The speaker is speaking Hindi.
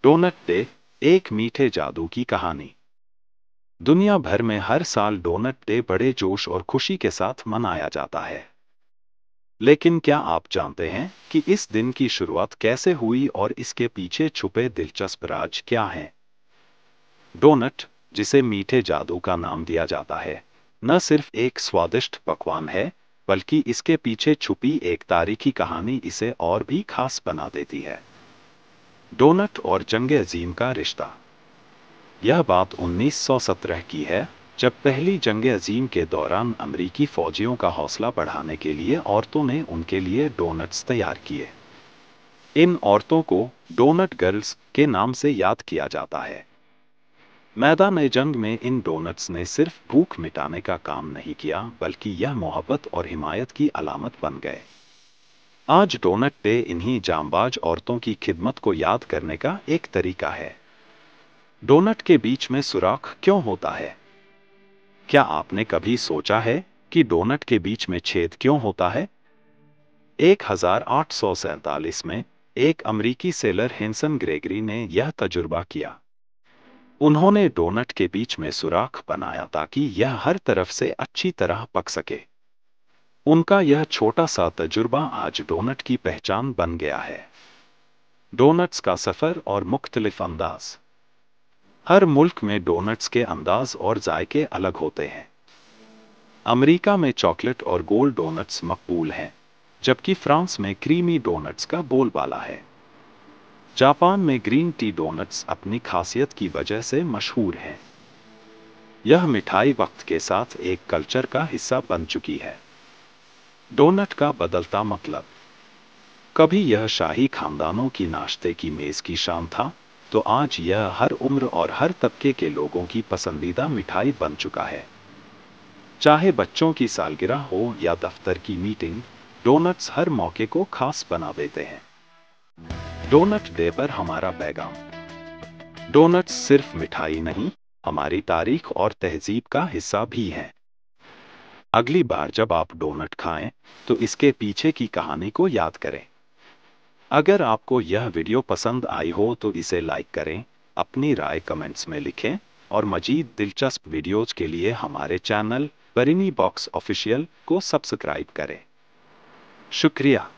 डोनट डे, एक मीठे जादू की कहानी। दुनिया भर में हर साल डोनट डे बड़े जोश और खुशी के साथ मनाया जाता है। लेकिन क्या आप जानते हैं कि इस दिन की शुरुआत कैसे हुई और इसके पीछे छुपे दिलचस्प राज क्या हैं? डोनट, जिसे मीठे जादू का नाम दिया जाता है, न सिर्फ एक स्वादिष्ट पकवान है, बल्कि इसके पीछे छुपी एक तारीखी कहानी इसे और भी खास बना देती है। डोनट और जंग अजीम का रिश्ता। यह बात 1917 की है, जब पहली जंग अजीम के दौरान अमेरिकी फौजियों का हौसला बढ़ाने के लिए औरतों ने उनके लिए डोनट्स तैयार किए। इन औरतों को डोनट गर्ल्स के नाम से याद किया जाता है। मैदान जंग में इन डोनट्स ने सिर्फ भूख मिटाने का काम नहीं किया, बल्कि यह मोहब्बत और हिमायत की अलामत बन गए। आज डोनट डे इन्हीं जांबाज औरतों की खिदमत को याद करने का एक तरीका है। डोनट के बीच में सुराख क्यों होता है? क्या आपने कभी सोचा है कि डोनट के बीच में छेद क्यों होता है? 1847 में एक अमेरिकी सेलर हेंसन ग्रेगरी ने यह तजुर्बा किया। उन्होंने डोनट के बीच में सुराख बनाया ताकि यह हर तरफ से अच्छी तरह पक सके। उनका यह छोटा सा तजुर्बा आज डोनट की पहचान बन गया है। डोनट्स का सफर और मुख्तलिफ अंदाज। हर मुल्क में डोनट्स के अंदाज और जायके अलग होते हैं। अमेरिका में चॉकलेट और गोल्ड डोनट्स मकबूल हैं, जबकि फ्रांस में क्रीमी डोनट्स का बोलबाला है। जापान में ग्रीन टी डोनट्स अपनी खासियत की वजह से मशहूर हैं। यह मिठाई वक्त के साथ एक कल्चर का हिस्सा बन चुकी है। डोनट का बदलता मतलब। कभी यह शाही खानदानों की नाश्ते की मेज की शान था, तो आज यह हर उम्र और हर तबके के लोगों की पसंदीदा मिठाई बन चुका है। चाहे बच्चों की सालगिरह हो या दफ्तर की मीटिंग, डोनट्स हर मौके को खास बना देते हैं। डोनट डे पर हमारा पैगाम। डोनट्स सिर्फ मिठाई नहीं, हमारी तारीख और तहजीब का हिस्सा भी हैं। अगली बार जब आप डोनट खाएं, तो इसके पीछे की कहानी को याद करें। अगर आपको यह वीडियो पसंद आई हो तो इसे लाइक करें, अपनी राय कमेंट्स में लिखें, और मजीद दिलचस्प वीडियोज के लिए हमारे चैनल बरिनी बॉक्स ऑफिशियल को सब्सक्राइब करें। शुक्रिया।